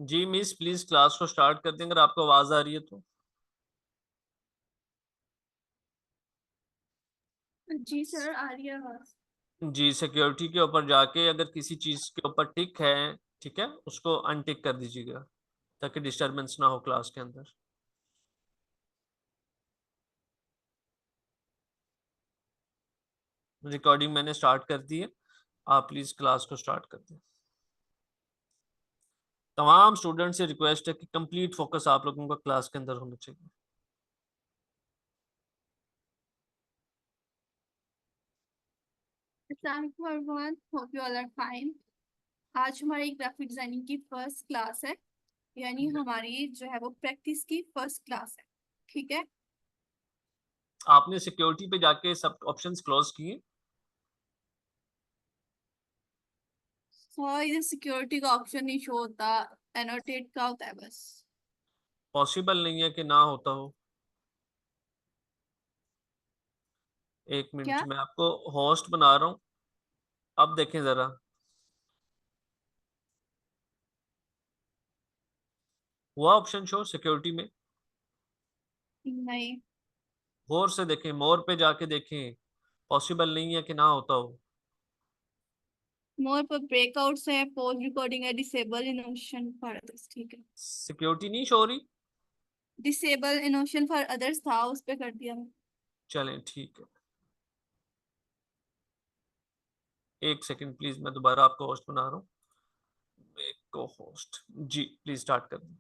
Ji miss, please class को start कर दें अगर आपको आवाज आ रही है तो। जी सर, आ रही है आवाज। जी, सिक्योरिटी के ऊपर जाके अगर किसी चीज के ऊपर टिक है, ठीक है, उसको अनटिक कर दीजिएगा ताकि डिस्टरबेंस ना हो क्लास के अंदर। रिकॉर्डिंग मैंने स्टार्ट कर दी है, आप प्लीज क्लास को स्टार्ट कर दें। तमाम स्टूडेंट से रिक्वेस्ट है कि कंप्लीट फोकस आप लोगों का क्लास के अंदर होना चाहिए। अस्सलाम वालेकुम everyone, hope you all are fine. आज हमारी ग्राफिक डिजाइनिंग की फर्स्ट क्लास है, यानी हमारी जो है वो प्रैक्टिस की फर्स्ट क्लास है। ठीक है। आपने सिक्योरिटी पे जाके सब ऑप्शंस क्लोज किए? और इधर सिक्योरिटी का ऑप्शन नहीं शो होता, एनोटेट का होता है बस। पॉसिबल नहीं है कि ना होता हो। एक मिनट, क्या? मैं आपको होस्ट बना रहा हूँ, अब देखें जरा। हुआ ऑप्शन शो सिक्योरिटी में? नहीं। मोर से देखें, मोर पे जाके देखें, पॉसिबल नहीं है कि ना होता हो। मोर पर ब्रेकआउट्स है, पोस्ट रिकॉर्डिंग है, डिसेबल इनोशन फॉर अदर्स। ठीक है। सिक्योरिटी नहीं शो हो रही? डिसेबल इनोशन फॉर अदर्स था, उस पे कर दिया मैंने। चलें ठीक है, एक सेकंड प्लीज, मैं दोबारा आपको होस्ट बना रहा हूँ। एक को होस्ट, जी प्लीज स्टार्ट कर दें।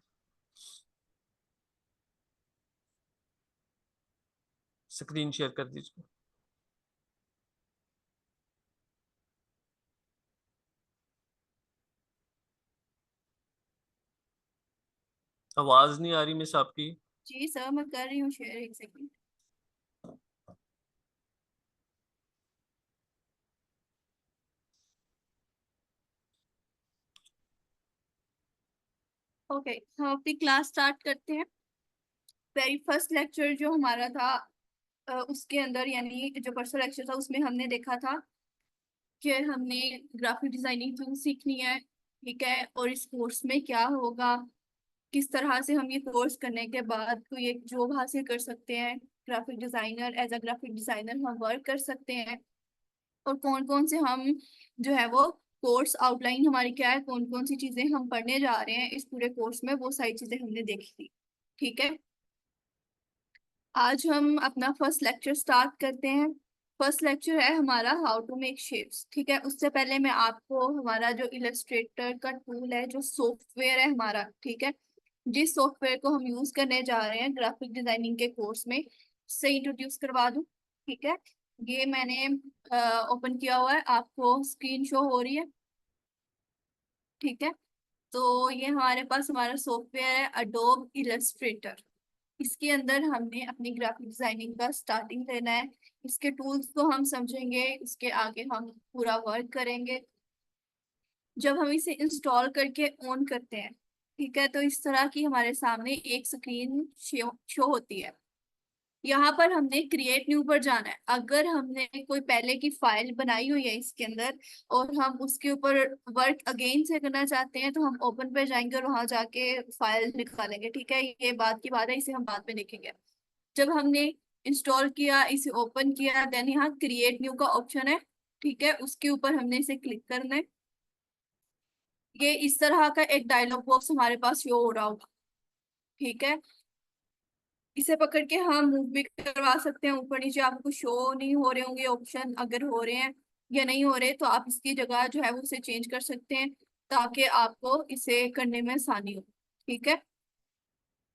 स्क्रीन शेयर कर दीजिए। आवाज नहीं आ रही मिस आपकी। जी सर, मैं कर रही हूँ शेयर, एक सेकंड। ओके, हम अपनी क्लास स्टार्ट करते हैं। वेरी फर्स्ट लेक्चर जो हमारा था, उसके अंदर यानी जो परसों लेक्चर था उसमें हमने देखा था कि हमने ग्राफिक डिजाइनिंग क्यों सीखनी है। ठीक है, और इस कोर्स में क्या होगा, किस तरह से हम ये कोर्स करने के बाद कोई एक जॉब हासिल कर सकते हैं, graphic designer, as a graphic designer हम वर्क कर सकते हैं। और कौन कौन से हम जो है वो कोर्स आउटलाइन हमारी क्या है, कौन कौन सी चीजें हम पढ़ने जा रहे हैं इस पूरे कोर्स में, वो सारी चीजें हमने देखी थी। ठीक है। आज हम अपना फर्स्ट लेक्चर स्टार्ट करते हैं। फर्स्ट लेक्चर है हमारा हाउ टू मेक शेप्स। ठीक है, उससे पहले मैं आपको हमारा जो इलस्ट्रेटर का टूल है, जो सॉफ्टवेयर है हमारा, ठीक है, जिस सॉफ्टवेयर को हम यूज करने जा रहे हैं ग्राफिक डिजाइनिंग के कोर्स में, से इंट्रोड्यूस करवा दूं। ठीक है, ये मैंने ओपन किया हुआ है, आपको स्क्रीन शो हो रही है। ठीक है, तो ये हमारे पास हमारा सॉफ्टवेयर है अडोब इलस्ट्रेटर। इसके अंदर हमने अपनी ग्राफिक डिजाइनिंग का स्टार्टिंग लेना है। इसके टूल्स को हम समझेंगे, इसके आगे हम पूरा वर्क करेंगे। जब हम इसे इंस्टॉल करके ऑन करते हैं, ठीक है, तो इस तरह की हमारे सामने एक स्क्रीन शो होती है। यहाँ पर हमने क्रिएट न्यू पर जाना है। अगर हमने कोई पहले की फाइल बनाई हुई है इसके अंदर और हम उसके ऊपर वर्क अगेन से करना चाहते हैं, तो हम ओपन पे जाएंगे और वहां जाके फाइल निकालेंगे। ठीक है, ये बात की बात है, इसे हम बाद में देखेंगे। जब हमने इंस्टॉल किया, इसे ओपन किया, देन यहाँ क्रिएट न्यू का ऑप्शन है। ठीक है, उसके ऊपर हमने इसे क्लिक करना है। ये इस तरह का एक डायलॉग बॉक्स हमारे पास शो हो रहा होगा। ठीक है, इसे पकड़ के हम मूव भी करवा सकते हैं ऊपर नीचे। आपको शो नहीं हो रहे होंगे ऑप्शन, अगर हो रहे हैं या नहीं हो रहे तो आप इसकी जगह जो है वो उसे चेंज कर सकते हैं ताकि आपको इसे करने में आसानी हो। ठीक है,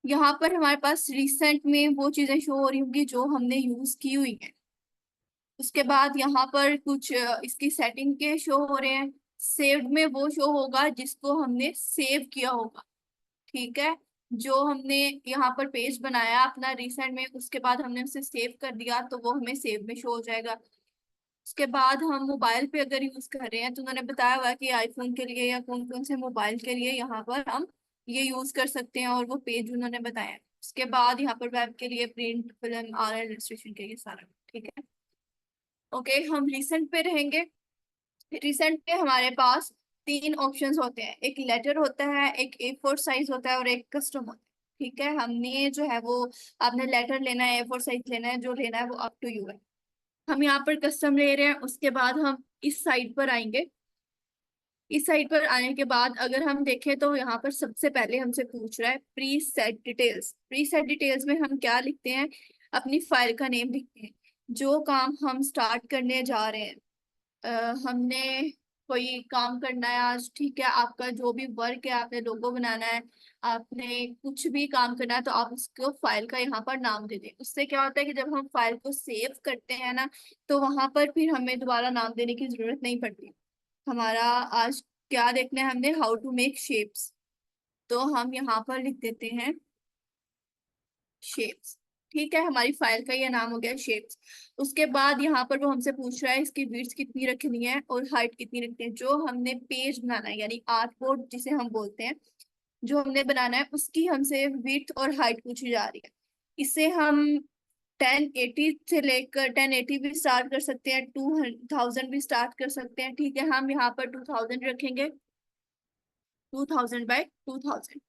यहाँ पर हमारे पास रिसेंट में वो चीजें शो हो रही होंगी जो हमने यूज की हुई है। उसके बाद यहाँ पर कुछ इसकी सेटिंग के शो हो रहे हैं। सेव्ड में वो शो होगा जिसको हमने सेव किया होगा। ठीक है, जो हमने यहाँ पर पेज बनाया अपना रिसेंट में, उसके बाद हमने उसे सेव कर दिया तो वो हमें सेव में शो हो जाएगा। उसके बाद हम मोबाइल पे अगर यूज कर रहे हैं तो उन्होंने बताया हुआ है कि आईफोन के लिए या कौन कौन से मोबाइल के लिए यहाँ पर हम ये यूज कर सकते हैं, और वो पेज उन्होंने बताया है। उसके बाद यहाँ पर वेब के लिए, प्रिंट, फिल्म, आर इलस्ट्रेशन के लिए सारा। ठीक है। ओके, हम रिसेंट पे रहेंगे। रिसेंट पे हमारे पास तीन ऑप्शंस होते हैं, एक लेटर होता है, एक A4 साइज होता है और एक कस्टम होता है। ठीक है, हमने जो है वो, आपने लेटर लेना है A4 साइज लेना है, जो लेना है वो अप टू यू है। हम यहाँ पर कस्टम ले रहे हैं। उसके बाद हम इस साइड पर आएंगे। इस साइड पर आने के बाद अगर हम देखें तो यहाँ पर सबसे पहले हमसे पूछ रहा है pre set details. Pre set details में हम क्या लिखते हैं? अपनी फाइल का नेम लिखते हैं। जो काम हम स्टार्ट करने जा रहे हैं, हमने कोई काम करना है आज, ठीक है, आपका जो भी वर्क है, आपने लोगो बनाना है, आपने कुछ भी काम करना है, तो आप उसको फाइल का यहाँ पर नाम दे दें। उससे क्या होता है कि जब हम फाइल को सेव करते हैं ना, तो वहां पर फिर हमें दोबारा नाम देने की जरूरत नहीं पड़ती। हमारा आज क्या देखना है हमने? How to make shapes. तो हम यहाँ पर लिख देते हैं शेप्स। ठीक है, हमारी फाइल का ये नाम हो गया शेप्स। उसके बाद यहाँ पर वो हमसे पूछ रहा है इसकी विड्थ कितनी रखनी है और हाइट कितनी रखनी है। जो हमने पेज बनाना है यानी आर्ट बोर्ड जिसे हम बोलते हैं, जो हमने बनाना है उसकी हमसे विड्थ और हाइट पूछी जा रही है। इसे हम 1080 से लेकर 1080 भी स्टार्ट कर सकते हैं, 2000 भी स्टार्ट कर सकते हैं। ठीक है, हम यहाँ पर 2000 रखेंगे। 2000 बाय 2000।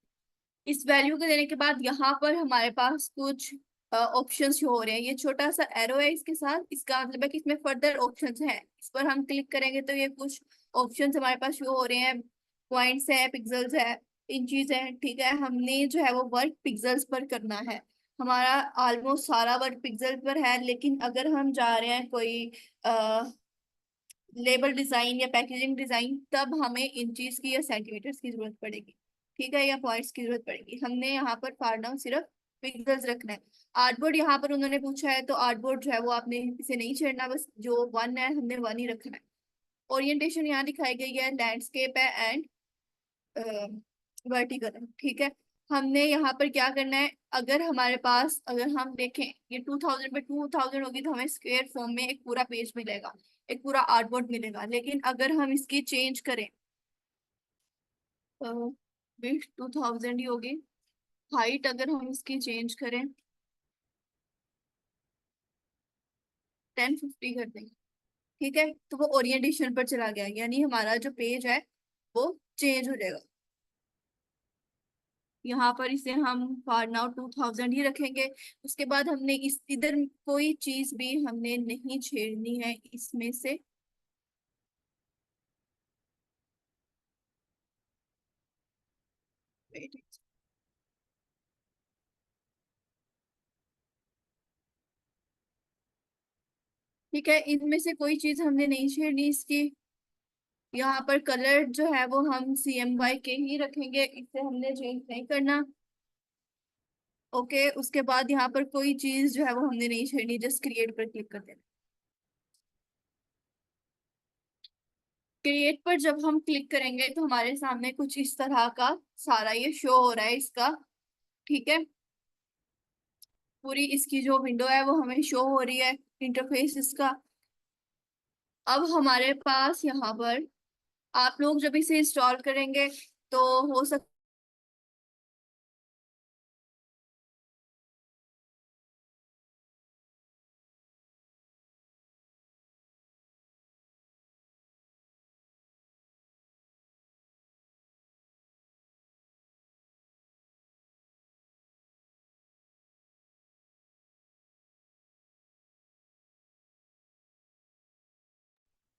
इस वैल्यू को देने के बाद यहाँ पर हमारे पास कुछ ऑप्शंस शो हो रहे हैं। ये छोटा सा एरो है इसके साथ, इसका मतलब है कि इसमें फर्दर ऑप्शंस हैं। इस पर हम क्लिक करेंगे तो ये कुछ ऑप्शंस हमारे पास शो हो रहे हैं। पॉइंट्स है, पिक्सल्स है, इंचीज है। ठीक है, हमने जो है वो वर्क पिक्सल्स पर करना है। हमारा ऑलमोस्ट सारा वर्क पिक्सल पर है, लेकिन अगर हम जा रहे हैं कोई लेबल डिजाइन या पैकेजिंग डिजाइन, तब हमें इंचीज की या सेंटीमीटर्स की जरूरत पड़ेगी। ठीक है, या पॉइंट्स की जरूरत पड़ेगी। हमने यहाँ पर फार डाउन सिर्फ पिक्सल्स रखना है। आर्टबोर्ड यहाँ पर उन्होंने पूछा है, तो आर्टबोर्ड जो है वो आपने इसे नहीं छेड़ना, बस जो वन है हमने वन ही रखना है। ओरिएंटेशन यहाँ दिखाई गई है, लैंडस्केप है एंड वर्टिकल है। ठीक है, हमने यहाँ पर क्या करना है? अगर हमारे पास, अगर हम देखें ये 2000 पे 2000 होगी तो हमें स्क्वायर फॉर्म में एक पूरा पेज मिलेगा, एक पूरा आर्टबोर्ड मिलेगा। लेकिन अगर हम इसकी चेंज करें, विड्थ 2000 ही होगी, हाइट अगर हम इसकी चेंज करें 1050 कर देंगे, ठीक है, तो वो ओरिएंटेशन पर चला गया, यानी हमारा जो पेज है वो चेंज हो जाएगा। यहाँ पर इसे हम फॉर नाउ 2000 ही रखेंगे। उसके बाद हमने इस इधर कोई चीज भी हमने नहीं छेड़नी है इसमें से। ठीक है, इनमें से कोई चीज हमने नहीं छेड़नी इसकी। यहाँ पर कलर जो है वो हम CMY के ही रखेंगे, इसे हमने चेंज नहीं करना। ओके, उसके बाद यहाँ पर कोई चीज जो है वो हमने नहीं छेड़नी, जस्ट क्रिएट पर क्लिक कर देना। क्रिएट पर जब हम क्लिक करेंगे तो हमारे सामने कुछ इस तरह का सारा ये शो हो रहा है इसका। ठीक है, पूरी इसकी जो विंडो है वो हमें शो हो रही है, इंटरफेस इसका। अब हमारे पास यहाँ पर, आप लोग जब इसे इंस्टॉल करेंगे तो हो सकता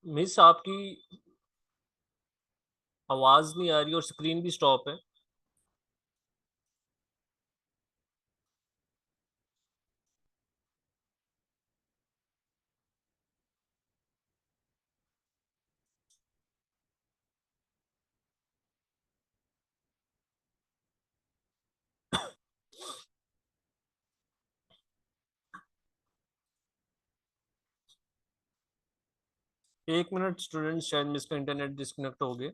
मिस आपकी आवाज नहीं आ रही और स्क्रीन भी स्टॉप है। 1 मिनट स्टूडेंट, शायद मिस का इंटरनेट डिस्कनेक्ट हो गया।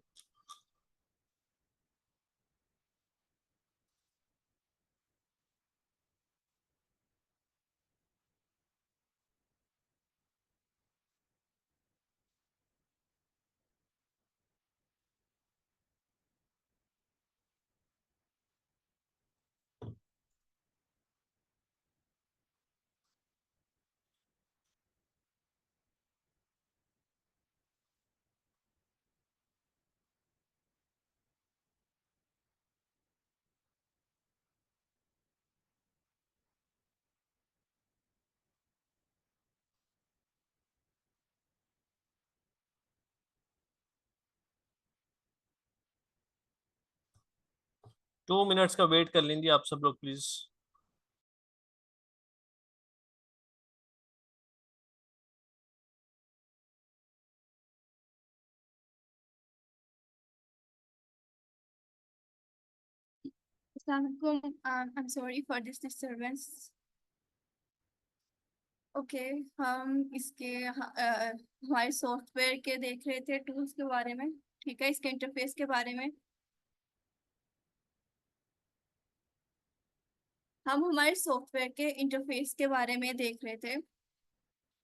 2 मिनट्स का वेट कर लेंगे आप सब लोग please. I'm sorry for this disturbance. Okay, हम हमारे सॉफ्टवेयर के देख रहे थे टूल्स के बारे में, ठीक है, इसके इंटरफेस के बारे में। हम हमारे सॉफ्टवेयर के इंटरफेस के बारे में देख रहे थे।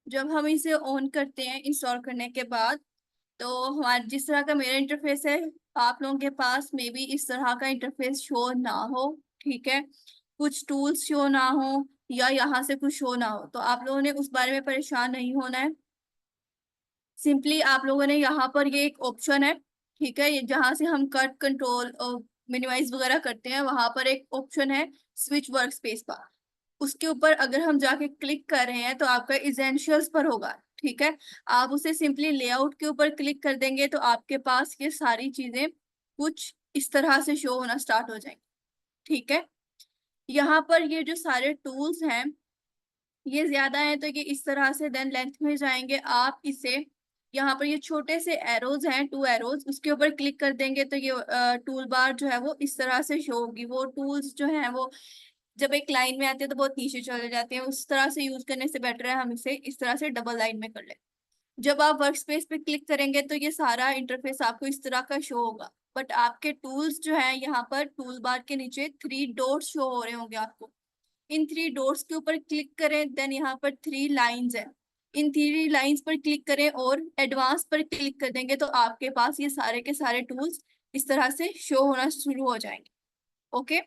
जब हम इसे ऑन करते हैं इंस्टॉल करने के बाद, तो हमारे जिस तरह का मेरा इंटरफेस है, आप लोगों के पास मे बी इस तरह का इंटरफेस शो ना हो, ठीक है, कुछ टूल्स शो ना हो या यहाँ से कुछ शो ना हो, तो आप लोगों ने उस बारे में परेशान नहीं होना है। सिंपली आप लोगों ने यहाँ पर ये एक ऑप्शन है, ठीक है, ये जहाँ से हम कट कंट्रोल और मिनिमाइज वगैरह करते हैं, वहां पर एक ऑप्शन है स्विच वर्क स्पेस पर। उसके ऊपर अगर हम जाके क्लिक कर रहे हैं तो आपका इसेंशियल्स पर होगा, ठीक है। आप उसे सिंपली लेआउट के ऊपर क्लिक कर देंगे तो आपके पास ये सारी चीजें कुछ इस तरह से शो होना स्टार्ट हो जाएंगी, ठीक है। यहाँ पर ये जो सारे टूल्स हैं, ये ज्यादा है तो ये इस तरह से देन लेंथ में जाएंगे। आप इसे यहाँ पर ये छोटे से एरोज हैं, 2 एरोज, उसके ऊपर क्लिक कर देंगे तो ये टूल बार जो है वो इस तरह से शो होगी। वो टूल्स जो हैं वो जब एक लाइन में आते हैं तो बहुत नीचे चले जाते हैं, उस तरह से यूज करने से बेटर है हम इसे इस तरह से डबल लाइन में कर ले। जब आप वर्क स्पेस पे क्लिक करेंगे तो ये सारा इंटरफेस आपको इस तरह का शो होगा, बट आपके टूल्स जो है यहाँ पर टूल बार के नीचे 3 डॉट्स शो हो रहे होंगे आपको। इन 3 डॉट्स के ऊपर क्लिक करें, देन यहाँ पर 3 लाइंस है, इन 3 लाइंस पर क्लिक करें और एडवांस पर क्लिक कर देंगे तो आपके पास ये सारे के सारे टूल्स इस तरह से शो होना शुरू हो जाएंगे। ओके,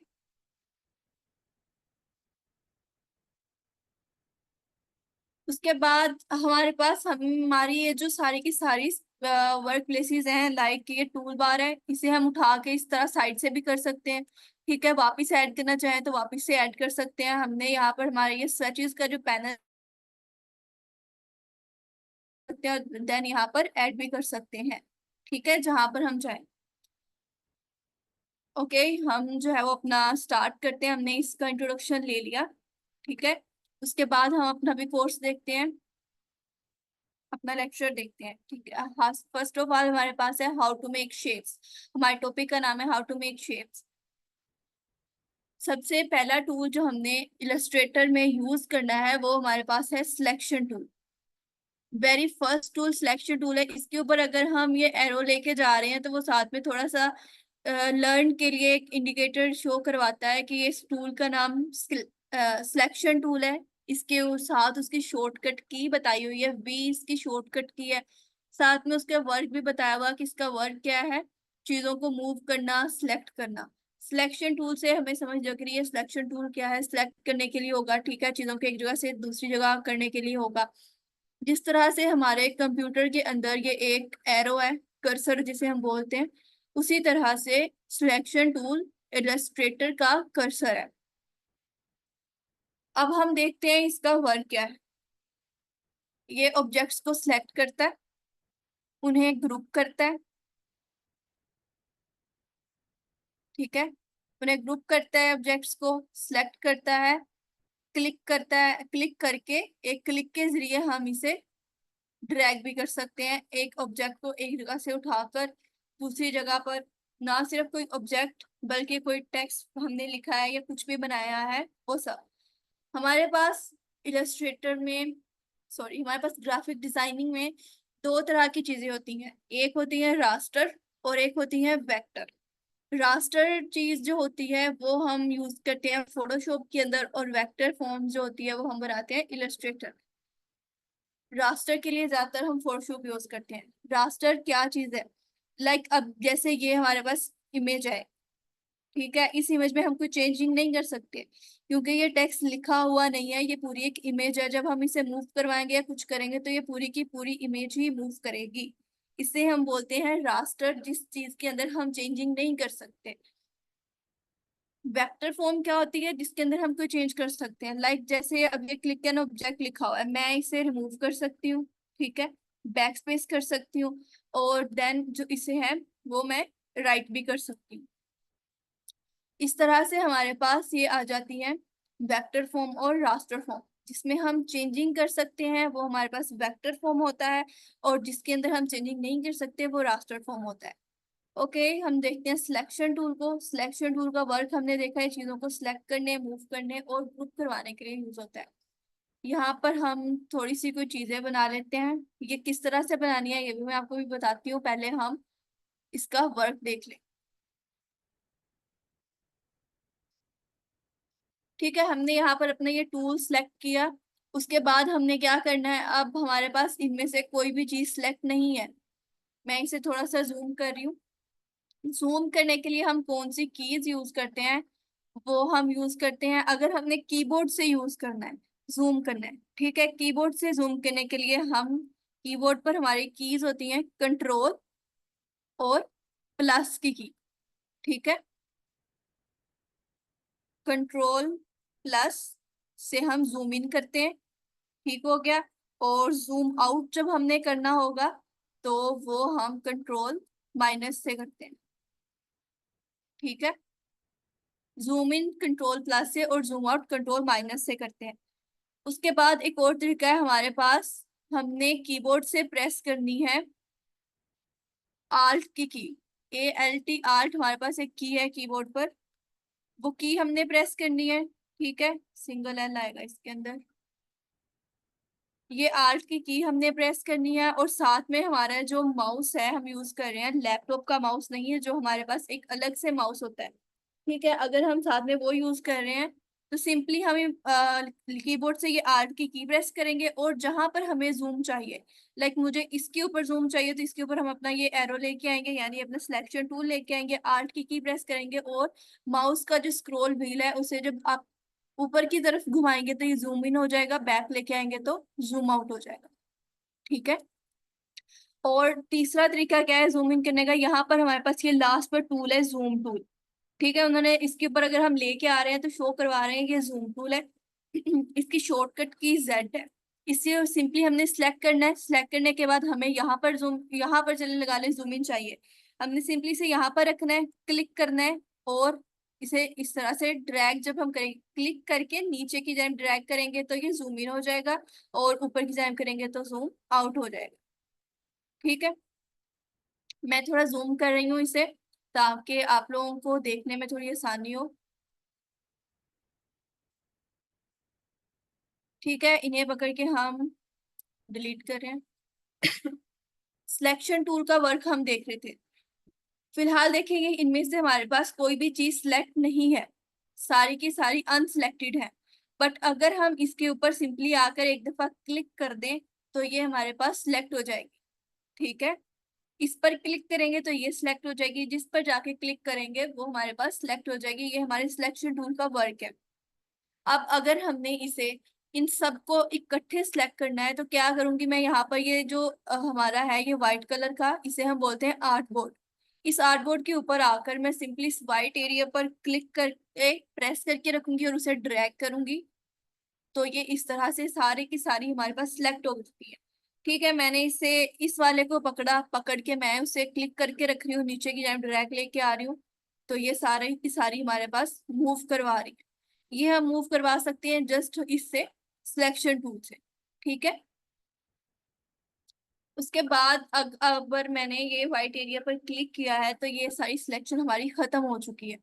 उसके बाद हमारे पास हमारी ये जो सारी की सारी वर्क प्लेसेस हैं, लाइक ये टूल बार है, इसे हम उठा के इस तरह साइड से भी कर सकते हैं, ठीक है। वापस ऐड करना चाहें तो वापस से ऐड कर सकते हैं। हमने यहाँ पर हमारे ये स्विचेस का जो पैनल सकते हैं, देन यहाँ पर ऐड भी कर सकते हैं, ठीक है, जहां पर हम चाहें। ओके, हम जो है वो अपना स्टार्ट करते हैं। हमने इसका इंट्रोडक्शन ले लिया, ठीक है। उसके बाद हम अपना भी कोर्स देखते हैं, अपना लेक्चर देखते हैं, ठीक है। हाँ, फर्स्ट ऑफ ऑल हमारे पास है हाउ टू मेक शेप्स। हमारे टॉपिक का नाम है हाउ टू मेक शेप्स। सबसे पहला टूल जो हमने इलस्ट्रेटर में यूज करना है वो हमारे पास है selection tool. Very first tool selection tool है। इसके ऊपर अगर हम ये एरो लेके जा रहे हैं तो वो साथ में थोड़ा सा लर्न के लिए एक इंडिकेटर शो करवाता है कि ये इस टूल का नाम सिलेक्शन टूल है। इसके साथ उसकी शॉर्टकट की बताई हुई है, वी इसकी शॉर्टकट की है। साथ में उसका वर्क भी बताया हुआ कि इसका वर्क क्या है, चीजों को मूव करना, सिलेक्ट करना। सिलेक्शन टूल से हमें समझ लग रही है सिलेक्शन टूल क्या है, सिलेक्ट करने के लिए होगा, ठीक है, चीजों को एक जगह से दूसरी जगह करने के लिए होगा। जिस तरह से हमारे कंप्यूटर के अंदर ये एक एरो है, कर्सर जिसे हम बोलते हैं, उसी तरह से सिलेक्शन टूल इलस्ट्रेटर का कर्सर है। अब हम देखते हैं इसका वर्क क्या है। ये ऑब्जेक्ट्स को सिलेक्ट करता है, उन्हें ग्रुप करता है, ठीक है, उन्हें ग्रुप करता है, ऑब्जेक्ट्स को सिलेक्ट करता है, क्लिक करता है, क्लिक करके एक क्लिक के जरिए हम इसे ड्रैग भी कर सकते हैं, एक ऑब्जेक्ट को एक जगह से उठाकर दूसरी जगह पर। ना सिर्फ कोई ऑब्जेक्ट बल्कि कोई टेक्स्ट हमने लिखा है या कुछ भी बनाया है वो सब। हमारे पास इलस्ट्रेटर में, सॉरी, हमारे पास ग्राफिक डिजाइनिंग में 2 तरह की चीजें होती हैं, एक होती है रास्टर और एक होती है वेक्टर। रास्टर चीज जो होती है वो हम यूज करते हैं फोटोशॉप के अंदर, और वेक्टर फॉर्म जो होती है वो हम बनाते हैं इलस्ट्रेटर। रास्टर के लिए ज्यादातर हम फोटोशॉप यूज करते हैं। रास्टर क्या चीज है, लाइक अब जैसे ये हमारे पास इमेज है, ठीक है, इस इमेज में हम कोई चेंजिंग नहीं कर सकते क्योंकि ये टेक्स्ट लिखा हुआ नहीं है, ये पूरी एक इमेज है। जब हम इसे मूव करवाएंगे या कुछ करेंगे तो ये पूरी की पूरी इमेज ही मूव करेगी। इसे हम बोलते हैं रास्टर, जिस चीज के अंदर हम चेंजिंग नहीं कर सकते। वेक्टर फॉर्म क्या होती है, जिसके अंदर हम कोई चेंज कर सकते हैं, लाइक जैसे अब ये क्लिक एन ऑब्जेक्ट लिखा हुआ है, मैं इसे रिमूव कर सकती हूँ, ठीक है, बैक स्पेस कर सकती हूँ, और देन जो इसे है वो मैं राइट भी कर सकती हूँ। इस तरह से हमारे पास ये आ जाती है वेक्टर फॉर्म और रास्टर फॉर्म। जिसमें हम चेंजिंग कर सकते हैं वो हमारे पास वेक्टर फॉर्म होता है, और जिसके अंदर हम चेंजिंग नहीं कर सकते वो रास्टर फॉर्म होता है। ओके, हम देखते हैं सिलेक्शन टूल को। सिलेक्शन टूल का वर्क हमने देखा है चीजों को सिलेक्ट करने, मूव करने और ग्रुप करवाने के लिए यूज होता है। यहाँ पर हम थोड़ी सी कोई चीजें बना लेते हैं। ये किस तरह से बनानी है ये भी मैं आपको भी बताती हूँ, पहले हम इसका वर्क देख लें। ठीक है, हमने यहाँ पर अपना ये टूल सेलेक्ट किया। उसके बाद हमने क्या करना है, अब हमारे पास इनमें से कोई भी चीज सेलेक्ट नहीं है। मैं इसे थोड़ा सा जूम कर रही हूँ। जूम करने के लिए हम कौन सी कीज यूज करते हैं, वो हम यूज करते हैं अगर हमने कीबोर्ड से यूज करना है, जूम करना है। ठीक है, कीबोर्ड से जूम करने के लिए हम कीबोर्ड पर हमारी कीज होती हैं कंट्रोल और प्लस की की। ठीक है, कंट्रोल प्लस से हम जूम इन करते हैं। ठीक हो गया। और जूम आउट जब हमने करना होगा तो वो हम कंट्रोल माइनस से करते हैं। ठीक है, जूम इन कंट्रोल प्लस से और जूम आउट कंट्रोल माइनस से करते हैं। उसके बाद एक और तरीका है हमारे पास, हमने कीबोर्ड से प्रेस करनी है आल्ट की ALT आल्ट हमारे पास एक की है कीबोर्ड पर, वो की हमने प्रेस करनी है। ठीक है, सिंगल एल आएगा इसके अंदर। ये आल्ट की हमने प्रेस करनी है, और साथ में हमारा जो माउस है हम यूज कर रहे हैं लैपटॉप का माउस नहीं है, जो हमारे पास एक अलग से माउस होता है। ठीक है, अगर हम साथ में वो यूज कर रहे हैं तो सिंपली हमें कीबोर्ड से ये आल्ट की प्रेस करेंगे, और जहां पर हमें जूम चाहिए, लाइक मुझे इसके ऊपर जूम चाहिए तो इसके ऊपर हम अपना ये एरो लेके आएंगे, यानी अपना सिलेक्शन टूल लेके आएंगे, आल्ट की प्रेस करेंगे, और माउस का जो स्क्रॉल व्हील है उसे जब आप ऊपर की तरफ घुमाएंगे तो ये जूम इन हो जाएगा, बैक लेके आएंगे तो जूम आउट हो जाएगा। ठीक है, और तीसरा तरीका क्या है जूम इन करने का, यहाँ पर हमारे पास ये लास्ट पर टूल है जूम टूल। ठीक है, उन्होंने इसके ऊपर अगर हम लेके आ रहे हैं तो शो करवा रहे हैं कि ये जूम टूल है। इसकी शॉर्टकट की Z है। इसे सिंपली हमने सिलेक्ट करना है। सिलेक्ट करने के बाद हमें यहाँ पर चलने लगा ले जूम इन चाहिए, हमने सिंपली इसे यहाँ पर रखना है, क्लिक करना है, और इसे इस तरह से ड्रैग जब हम करेंगे, क्लिक करके नीचे की जाए ड्रैग करेंगे तो ये जूम इन हो जाएगा, और ऊपर की जाए करेंगे तो जूम आउट हो जाएगा। ठीक है, मैं थोड़ा जूम कर रही हूँ इसे ताकि आप लोगों को देखने में थोड़ी आसानी हो। ठीक है, इन्हें पकड़ के हम डिलीट कर रहे हैं। सिलेक्शन टूल का वर्क हम देख रहे थे। फिलहाल देखेंगे इनमें से हमारे पास कोई भी चीज सिलेक्ट नहीं है, सारी की सारी अनसिलेक्टेड है। बट अगर हम इसके ऊपर सिंपली आकर एक दफा क्लिक कर दें तो ये हमारे पास सिलेक्ट हो जाएगी। ठीक है, इस पर क्लिक करेंगे तो ये सिलेक्ट हो जाएगी, जिस पर जाके क्लिक करेंगे वो हमारे पास सिलेक्ट हो जाएगी। ये हमारे सिलेक्शन टूल का वर्क है। अब अगर हमने इसे इन सबको इकट्ठे सेलेक्ट करना है तो क्या करूंगी मैं, यहाँ पर ये जो हमारा है ये व्हाइट कलर का, इसे हम बोलते हैं आर्ट बोर्ड। इस आर्ट बोर्ड के ऊपर आकर मैं सिंपली इस व्हाइट एरिया पर क्लिक करके प्रेस करके रखूंगी और उसे ड्रैग करूंगी, तो ये इस तरह से सारी की सारी हमारे पास सिलेक्ट हो चुकी है। ठीक है, मैंने इसे इस वाले को पकड़ा, पकड़ के मैं उसे क्लिक करके रख रही हूँ, नीचे की जाए ड्रैग लेके आ रही हूँ, तो ये सारी की सारी हमारे पास मूव करवा रही है। ये हम मूव करवा सकते हैं जस्ट इससे, सिलेक्शन टूल से। ठीक है, उसके बाद अगर मैंने ये व्हाइट एरिया पर क्लिक किया है तो ये सारी सिलेक्शन हमारी खत्म हो चुकी है।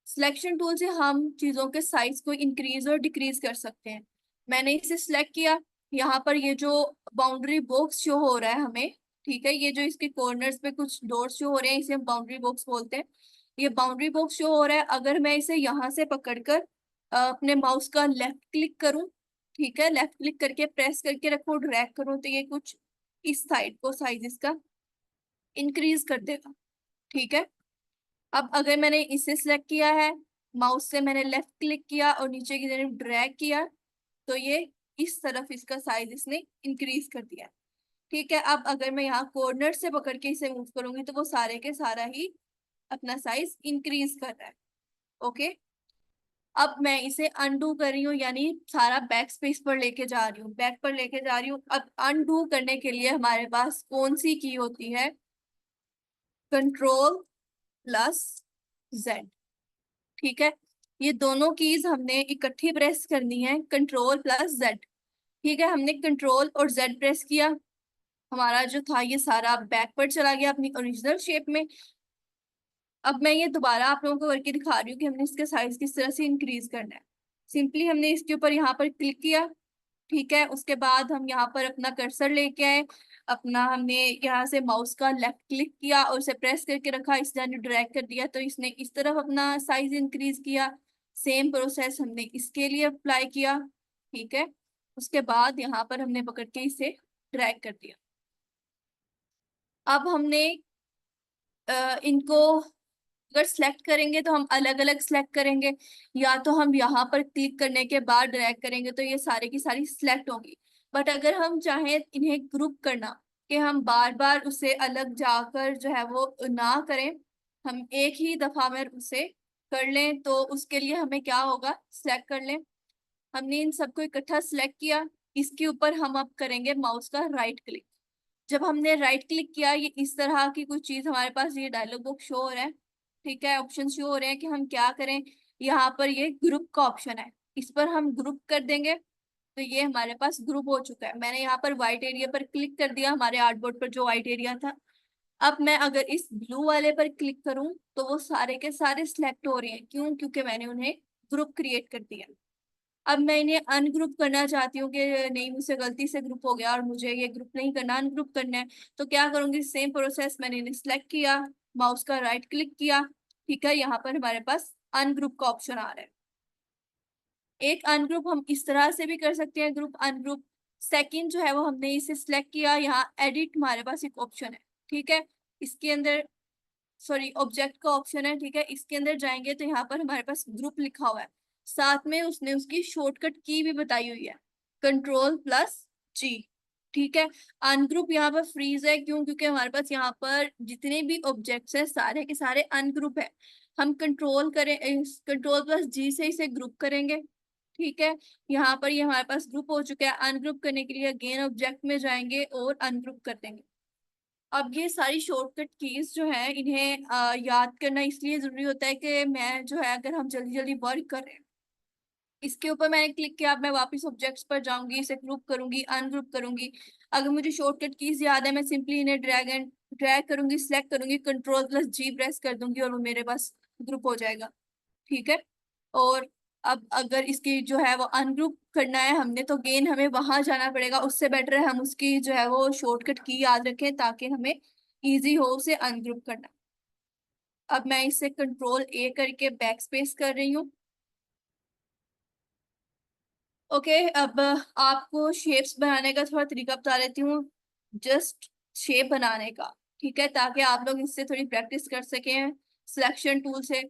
सिलेक्शन टूल से हम चीजों के साइज को इंक्रीज और डिक्रीज कर सकते हैं। मैंने इसे सिलेक्ट किया, यहाँ पर ये जो बाउंड्री बॉक्स शो हो रहा है हमें, ठीक है, ये जो इसके कॉर्नर्स पे कुछ डॉट्स शो हो रहे हैं इसे हम बाउंड्री बॉक्स बोलते हैं। ये बाउंड्री बॉक्स शो हो रहा है, अगर मैं इसे यहाँ से पकड़कर अपने माउस का लेफ्ट क्लिक करूँ, ठीक है, लेफ्ट क्लिक करके प्रेस करके रखो, ड्रैग करूँ, तो ये कुछ इस साइड को साइज इसका इंक्रीज कर देगा। ठीक है, अब अगर मैंने इसे सिलेक्ट किया है, माउस से मैंने लेफ्ट क्लिक किया और नीचे की तरफ ड्रैग किया, तो ये इस तरफ इसका साइज इसने इंक्रीज कर दिया। ठीक है, अब अगर मैं यहाँ कॉर्नर से पकड़ के इसे मूव करूंगी तो वो सारे के सारा ही अपना साइज इंक्रीज कर रहा है। ओके, अब मैं इसे अनडू कर रही हूँ, यानी सारा बैक स्पेस पर लेके जा रही हूँ, बैक पर लेके जा रही हूँ। अब अनडू करने के लिए हमारे पास कौन सी की होती है, कंट्रोल प्लस Z। ठीक है, ये दोनों कीज हमने इकट्ठी प्रेस करनी है, कंट्रोल प्लस जेड। ठीक है, हमने कंट्रोल और जेड प्रेस किया, हमारा जो था ये सारा बैकवर्ड चला गया अपनी ओरिजिनल शेप में। अब मैं ये दोबारा आप लोगों को करके दिखा रही हूँ कि हमने इसका साइज किस तरह से इंक्रीज करना है। सिंपली हमने इसके ऊपर यहाँ पर क्लिक किया, ठीक है, उसके बाद हम यहाँ पर अपना कर्सर लेके आए, अपना हमने यहाँ से माउस का लेफ्ट क्लिक किया और उसे प्रेस करके रखा, इस जाने ड्रैग कर दिया तो इसने इस तरफ अपना साइज इंक्रीज किया। सेम प्रोसेस हमने इसके लिए अप्लाई किया। ठीक है, उसके बाद यहाँ पर हमने पकड़ के इसे ड्रैग कर दिया। अब हमने इनको अगर सिलेक्ट करेंगे तो हम अलग अलग सिलेक्ट करेंगे, या तो हम यहाँ पर क्लिक करने के बाद ड्रैग करेंगे तो ये सारे की सारी सिलेक्ट होंगी। बट अगर हम चाहें इन्हें ग्रुप करना, कि हम बार बार उसे अलग जाकर जो है वो ना करें, हम एक ही दफा में उसे कर लें, तो उसके लिए हमें क्या होगा, सिलेक्ट कर लें। हमने इन सबको इकट्ठा सिलेक्ट किया, इसके ऊपर हम अब करेंगे माउस का राइट क्लिक। जब हमने राइट क्लिक किया, ये इस तरह की कुछ चीज हमारे पास ये डायलॉग बॉक्स शो हो रहा है। ठीक है, ऑप्शन शो हो रहे हैं कि हम क्या करें। यहाँ पर ये ग्रुप का ऑप्शन है, इस पर हम ग्रुप कर देंगे तो ये हमारे पास ग्रुप हो चुका है। मैंने यहाँ पर व्हाइट एरिया पर क्लिक कर दिया, हमारे आर्टबोर्ड पर जो व्हाइट एरिया था। अब मैं अगर इस ब्लू वाले पर क्लिक करूं तो वो सारे के सारे सिलेक्ट हो रहे हैं, क्यों, क्योंकि मैंने उन्हें ग्रुप क्रिएट कर दिया। अब मैं इन्हें अनग्रुप करना चाहती हूँ कि नहीं, मुझसे गलती से ग्रुप हो गया और मुझे ये ग्रुप नहीं करना, अनग्रुप करना है, तो क्या करूंगी, सेम प्रोसेस, मैंने इन्हें सिलेक्ट किया, माउस का राइट क्लिक किया। ठीक है, यहाँ पर हमारे पास अनग्रुप का ऑप्शन आ रहा है। एक अनग्रुप हम इस तरह से भी कर सकते हैं, ग्रुप अनग्रुप। सेकंड जो है वो हमने इसे सिलेक्ट किया, यहाँ एडिट हमारे पास एक ऑप्शन है। ठीक है, इसके अंदर, सॉरी, ऑब्जेक्ट का ऑप्शन है। ठीक है, इसके अंदर जाएंगे तो यहाँ पर हमारे पास ग्रुप लिखा हुआ है, साथ में उसने उसकी शॉर्टकट की भी बताई हुई है, कंट्रोल प्लस जी। ठीक है, अनग्रुप यहाँ पर फ्रीज है, क्यों, क्योंकि हमारे पास यहाँ पर जितने भी ऑब्जेक्ट्स हैं सारे के सारे अनग्रुप है। हम कंट्रोल करें, कंट्रोल प्लस जी से इसे ग्रुप करेंगे। ठीक है, यहाँ पर ये हमारे पास ग्रुप हो चुका है। अनग्रुप करने के लिए अगेन ऑब्जेक्ट में जाएंगे और अनग्रुप कर देंगे। अब ये सारी शॉर्टकट कीज जो है इन्हें याद करना इसलिए जरूरी होता है कि मैं जो है, अगर हम जल्दी जल्दी वर्क कर रहे हैं, इसके ऊपर मैंने क्लिक किया, अब मैं वापस ऑब्जेक्ट्स पर जाऊंगी, इसे ग्रुप करूंगी, अनग्रुप करूंगी। अगर मुझे शॉर्टकट कीज याद है, मैं सिंपली इन्हें ड्रैग करूंगी, सिलेक्ट करूंगी, कंट्रोल प्लस जी प्रेस कर दूंगी और वो मेरे पास ग्रुप हो जाएगा। ठीक है, और अब अगर इसकी जो है वो अनग्रुप करना है हमने, तो गेन हमें वहां जाना पड़ेगा, उससे बेटर है हम उसकी जो है वो शॉर्टकट की याद रखें ताकि हमें इजी हो उसे अनग्रुप करना। अब मैं इसे कंट्रोल ए करके बैक स्पेस कर रही हूँ। ओके, अब आपको शेप्स बनाने का थोड़ा तरीका बता देती हूँ, जस्ट शेप बनाने का। ठीक है, ताकि आप लोग इससे थोड़ी प्रैक्टिस कर सकें सिलेक्शन टूल से।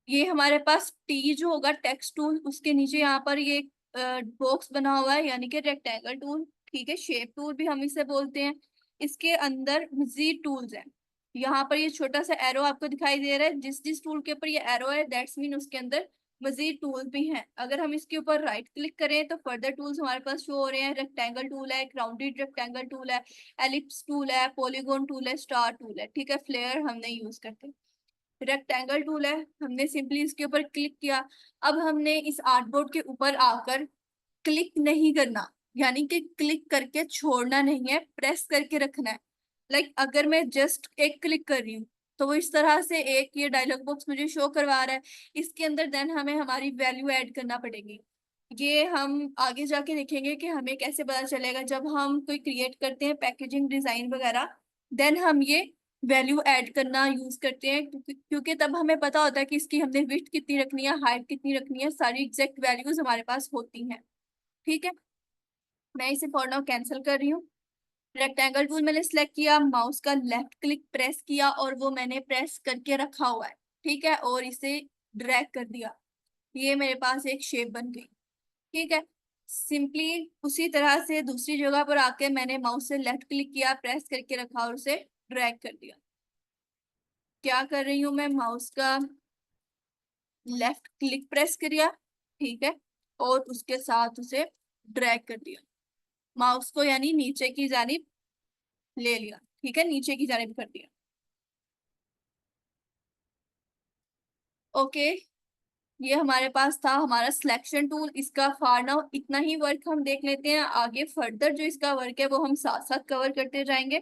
ये हमारे पास टी जो होगा टेक्स्ट टूल, उसके नीचे यहाँ पर ये बॉक्स बना हुआ है, यानी कि रेक्टेंगल टूल। ठीक है, शेप टूल भी हम इसे बोलते हैं। इसके अंदर मजीद टूल्स हैं। यहाँ पर ये छोटा सा एरो आपको दिखाई दे रहा है, जिस जिस टूल के ऊपर ये एरो है दैट्स मीन उसके अंदर मजीद टूल भी हैं। अगर हम इसके ऊपर राइट क्लिक करें तो फर्दर टूल्स हमारे पास शो हो रहे हैं। रेक्टेंगल टूल है, राउंडेड रेक्टेंगल टूल है, एलिप्स टूल है, पॉलीगॉन टूल है, स्टार टूल है। ठीक है, फ्लेयर हम नहीं यूज करते। रेक्टेंगल टूल है, हमने सिंपली इसके ऊपर क्लिक किया। अब हमने इस आर्टबोर्ड के ऊपर आकर क्लिक नहीं करना, यानी कि क्लिक करके छोड़ना नहीं है, प्रेस करके रखना है। लाइक अगर मैं जस्ट एक क्लिक कर रही हूँ तो वो इस तरह से एक ये डायलॉग बॉक्स मुझे शो करवा रहा है। इसके अंदर देन हमें हमारी वैल्यू ऐड करना पड़ेगी। ये हम आगे जाके देखेंगे कि हमें कैसे पता चलेगा, जब हम कोई क्रिएट करते हैं पैकेजिंग डिजाइन वगैरह, देन हम ये वैल्यू ऐड करना यूज करते हैं, क्योंकि तब हमें पता होता है कि इसकी हमने विड्थ कितनी रखनी है, हाइट कितनी रखनी है, सारी एग्जैक्ट वैल्यूज हमारे पास होती हैं। ठीक है, मैं इसे फॉर नाउ कैंसिल कर रही हूँ। रेक्टेंगल टूल मैंने सेलेक्ट किया, माउस का लेफ्ट क्लिक प्रेस किया और वो मैंने प्रेस करके रखा हुआ है। ठीक है, और इसे ड्रैग कर दिया, ये मेरे पास एक शेप बन गई। ठीक है, सिंपली उसी तरह से दूसरी जगह पर आके मैंने माउस से लेफ्ट क्लिक किया, प्रेस करके रखा और उसे ड्रैग कर दिया। क्या कर रही हूँ मैं, माउस का लेफ्ट क्लिक प्रेस किया, ठीक है, और उसके साथ उसे ड्रैग कर दिया, माउस को यानी नीचे की जानिब ले लिया। ठीक है, नीचे की जानिब कर दिया। ओके, ये हमारे पास था हमारा सिलेक्शन टूल। इसका फॉर नाउ इतना ही वर्क हम देख लेते हैं, आगे फर्दर जो इसका वर्क है वो हम साथ साथ कवर करते जाएंगे।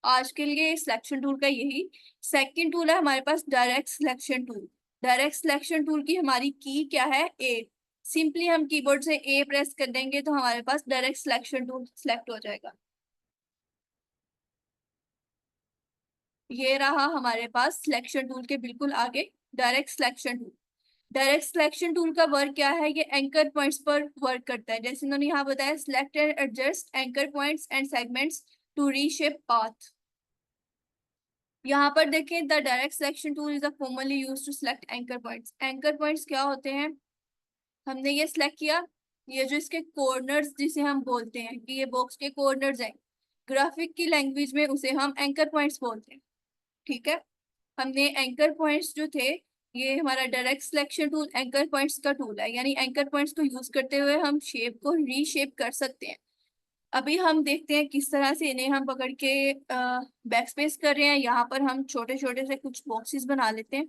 आज के लिए सिलेक्शन टूल का यही। सेकंड टूल है हमारे पास direct selection tool. Direct selection tool की हमारी की क्या है, ए। सिंपली हम कीबोर्ड से ए प्रेस कर देंगे तो हमारे पास डायरेक्ट सिलेक्शन टूल सिलेक्ट हो जाएगा। ये रहा हमारे पास सिलेक्शन टूल के बिल्कुल आगे direct selection tool. Direct selection tool का वर्क क्या है, ये एंकर पॉइंट्स पर वर्क करता है। जैसे उन्होंने यहाँ बताया, select and adjust anchor points and segments to reshape path. यहाँ पर देखें, the direct selection tool is commonly used to select anchor points. Anchor points क्या होते हैं, हमने ये सिलेक्ट किया, ये जो इसके कॉर्नर्स जिसे हम बोलते हैं कि ये बॉक्स के कॉर्नर्स हैं, ग्राफिक की लैंग्वेज में उसे हम एंकर पॉइंट्स बोलते हैं। ठीक है, हमने एंकर पॉइंट्स जो थे, ये हमारा direct selection tool anchor points का टूल है, यानी एंकर पॉइंट्स को यूज करते हुए हम शेप को रीशेप कर सकते हैं। अभी हम देखते हैं किस तरह से इन्हें हम पकड़ के बैक स्पेस कर रहे हैं। यहाँ पर हम छोटे छोटे से कुछ बॉक्सेस बना लेते हैं।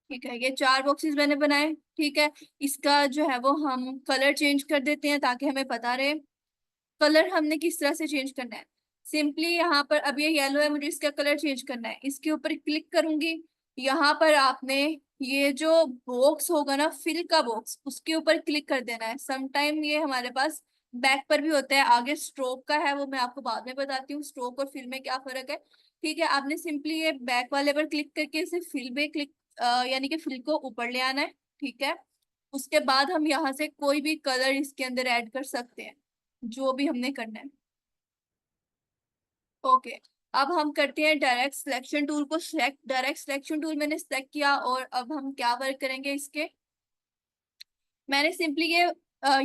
ठीक है, ये 4 बॉक्सेस मैंने बनाए। ठीक है, इसका जो है वो हम कलर चेंज कर देते हैं ताकि हमें पता रहे कलर हमने किस तरह से चेंज करना है। सिंपली यहाँ पर, अब ये येलो है, मुझे इसका कलर चेंज करना है, इसके ऊपर क्लिक करूंगी। यहाँ पर आपने ये जो बॉक्स होगा ना, फिल का बॉक्स, उसके ऊपर क्लिक कर देना है। समटाइम ये हमारे पास बैक पर भी होता है, आगे स्ट्रोक का है, वो मैं आपको बाद में बताती हूँ स्ट्रोक और फिल में क्या फर्क है। ठीक है, आपने सिंपली ये बैक वाले पर क्लिक करके इसे फिल पे क्लिक, यानी कि फिल को ऊपर ले आना है। ठीक है, उसके बाद हम यहाँ से कोई भी कलर इसके अंदर ऐड कर सकते हैं, जो भी हमने करना है। ओके, अब हम करते हैं डायरेक्ट सिलेक्शन टूल को सिलेक्ट। डायरेक्ट सिलेक्शन टूल मैंने सिलेक्ट किया और अब हम क्या वर्क करेंगे इसके, मैंने सिंपली ये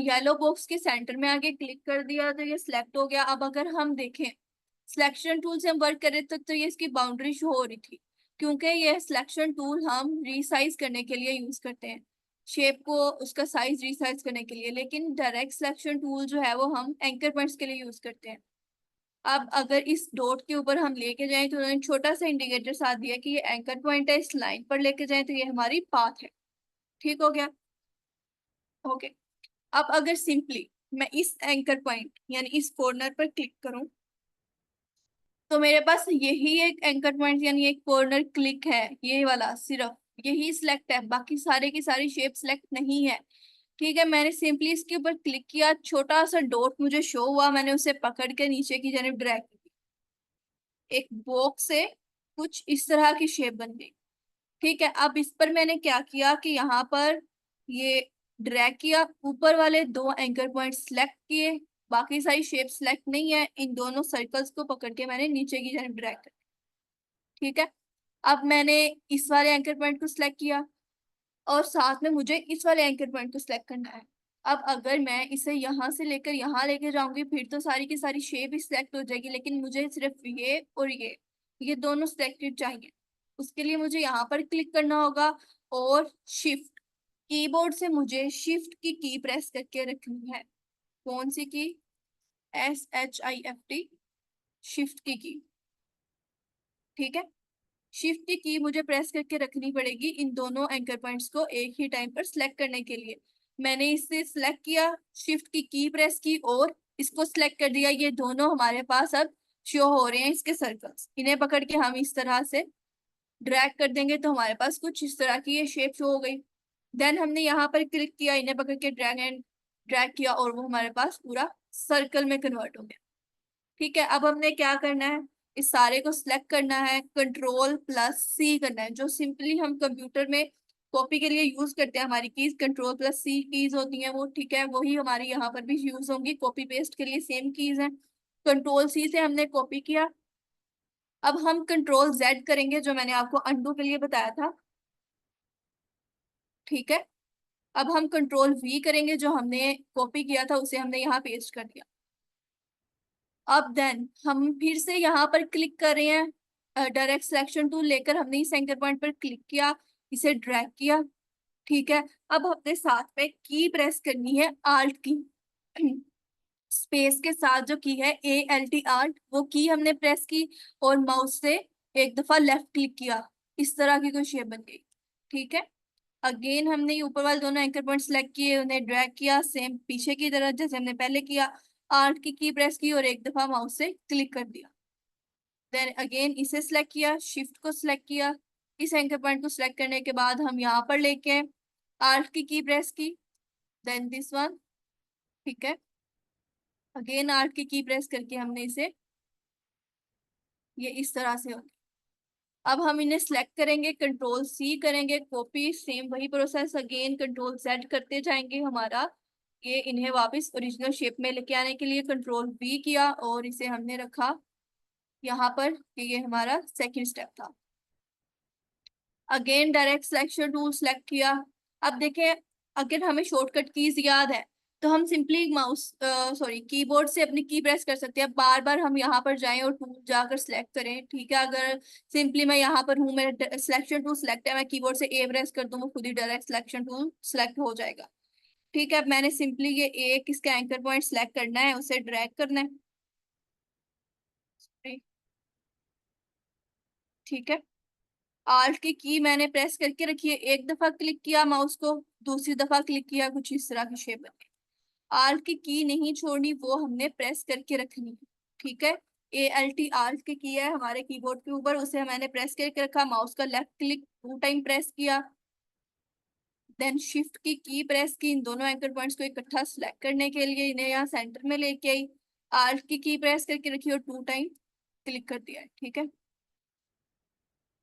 येलो बॉक्स के सेंटर में आके क्लिक कर दिया तो ये सिलेक्ट हो गया। अब अगर हम देखें सिलेक्शन टूल से हम वर्क करें तो ये इसकी बाउंड्री शो हो रही थी, क्योंकि ये सिलेक्शन टूल हम रिसाइज करने के लिए यूज करते हैं, शेप को उसका साइज रिसाइज करने के लिए। लेकिन डायरेक्ट सिलेक्शन टूल जो है वो हम एंकर पॉइंट्स के लिए यूज करते हैं। अब अगर इस डॉट के ऊपर हम लेके जाएं तो उन्होंने छोटा सा इंडिकेटर साथ दिया कि ये एंकर पॉइंट है, इस लाइन पर लेके जाएं तो ये हमारी पाथ है। ठीक हो गया। ओके, अब अगर सिंपली मैं इस एंकर पॉइंट यानी इस कॉर्नर पर क्लिक करूं तो मेरे पास यही एक एंकर पॉइंट यानी एक कॉर्नर क्लिक है, ये वाला सिर्फ यही सिलेक्ट है, बाकी सारे की सारी शेप सिलेक्ट नहीं है। ठीक है, मैंने सिंपली इसके ऊपर क्लिक किया, छोटा सा डॉट मुझे शो हुआ, मैंने उसे पकड़ के नीचे की तरफ ड्रैग की, एक बॉक्स से कुछ इस तरह की शेप बन गई। ठीक है, अब इस पर मैंने क्या किया कि यहाँ पर ये ड्रैग किया, ऊपर वाले 2 एंकर पॉइंट सिलेक्ट किए, बाकी सारी शेप सिलेक्ट नहीं है, इन दोनों सर्कल्स को पकड़ के मैंने नीचे की तरफ ड्रैग कर। ठीक है, अब मैंने इस वाले एंकर पॉइंट को सिलेक्ट किया और साथ में मुझे इस वाले एंकर पॉइंट को सिलेक्ट करना है। अब अगर मैं इसे यहाँ से लेकर यहाँ लेके जाऊंगी फिर तो सारी की सारी शेप ही सिलेक्ट हो जाएगी, लेकिन मुझे सिर्फ ये और ये दोनों सिलेक्टेड चाहिए। उसके लिए मुझे यहाँ पर क्लिक करना होगा और शिफ्ट, कीबोर्ड से मुझे शिफ्ट की प्रेस करके रखनी है। कौन सी की, SHIFT, शिफ्ट की। ठीक है, शिफ्ट की मुझे प्रेस करके रखनी पड़ेगी इन दोनों एंकर पॉइंट्स को एक ही टाइम पर सिलेक्ट करने के लिए। मैंने इसे सिलेक्ट किया, शिफ्ट की प्रेस की और इसको सिलेक्ट कर दिया। ये दोनों हमारे पास अब शो हो रहे हैं, इसके सर्कल्स। इन्हें पकड़ के हम इस तरह से ड्रैग कर देंगे तो हमारे पास कुछ इस तरह की ये शेप शो हो गई। देन हमने यहाँ पर क्लिक किया, इन्हें पकड़ के ड्रैग किया और वो हमारे पास पूरा सर्कल में कन्वर्ट हो गया। ठीक है, अब हमने क्या करना है, इस सारे को सिलेक्ट करना है, Ctrl+C करना है, जो सिंपली हम कंप्यूटर में कॉपी के लिए यूज करते हैं, हमारी कीज Ctrl+C कीज होती हैं वो। ठीक है, वही हमारी यहाँ पर भी यूज होंगी, कॉपी पेस्ट के लिए सेम कीज है। Ctrl+C से हमने कॉपी किया। अब हम Ctrl+Z करेंगे, जो मैंने आपको अंडू के लिए बताया था। ठीक है, अब हम Ctrl+V करेंगे, जो हमने कॉपी किया था उसे हमने यहाँ पेस्ट कर दिया। अब देन हम फिर से यहाँ पर क्लिक कर रहे हैं, डायरेक्ट सिलेक्शन टूल लेकर हमने इस एंकर पॉइंट पर क्लिक किया, इसे ड्रैग किया। ठीक है, अब हमने साथ में की प्रेस करनी है, आल्ट की। स्पेस के साथ जो की है ALT वो की हमने प्रेस की और माउस से एक दफा लेफ्ट क्लिक किया, इस तरह की कोई शेप बन गई। ठीक है, अगेन हमने ये ऊपर वाले दोनों एंकर पॉइंट सेलेक्ट किए, उन्हें ड्रैग किया सेम पीछे की तरह जैसे हमने पहले किया, आर्ट की प्रेस की और एक दफा माउस से क्लिक कर दिया। देन अगेन इसे सिलेक्ट किया, शिफ्ट को सिलेक्ट किया, इस एंकर पॉइंट को सिलेक्ट करने के बाद हम यहाँ पर लेके आर्ट की प्रेस की, देन दिस वन। ठीक है, अगेन आर्ट की प्रेस करके हमने इसे ये इस तरह से हो। अब हम इन्हें सिलेक्ट करेंगे, कंट्रोल C करेंगे कॉपी, सेम वही प्रोसेस अगेन कंट्रोल Z करते जाएंगे हमारा ये इन्हें वापस ओरिजिनल शेप में लेके आने के लिए कंट्रोल V किया और इसे हमने रखा यहाँ पर कि ये हमारा सेकंड स्टेप था। Again direct selection tool select किया। अब देखें, अगर हमें शॉर्टकट कीज याद है तो हम सिंपली माउस कीबोर्ड से अपनी की प्रेस कर सकते हैं, बार बार हम यहाँ पर जाएं और टूल जाकर सिलेक्ट करें। ठीक है, अगर सिंपली मैं यहाँ पर हूँ, मेरा सिलेक्शन टूल सिलेक्ट है, मैं कीबोर्ड से ए प्रेस कर दूँ वो खुद ही डायरेक्ट सिलेक्शन टूल सिलेक्ट हो जाएगा। ठीक है, अब मैंने सिंपली ये एक इसका एंकर पॉइंट सिलेक्ट करना है, उसे ड्रैग करना है। ठीक है, आल्ट की मैंने प्रेस करके रखी है, एक दफा क्लिक किया माउस को, दूसरी दफा क्लिक किया, कुछ इस तरह की शेप बनी। आल्ट की नहीं छोड़नी, वो हमने प्रेस करके रखनी है। ठीक है, ALT आल्ट की है हमारे कीबोर्ड के ऊपर, उसे मैंने प्रेस करके रखा, माउस का लेफ्ट क्लिक 2 टाइम प्रेस किया, देन शिफ्ट की प्रेस की, इन दोनों एंकर पॉइंट्स को इकट्ठा सिलेक्ट करने के लिए इन्हें यहाँ सेंटर में लेके आई, आल्ट की प्रेस करके रखी और 2 टाइम क्लिक कर दिया। ठीक है,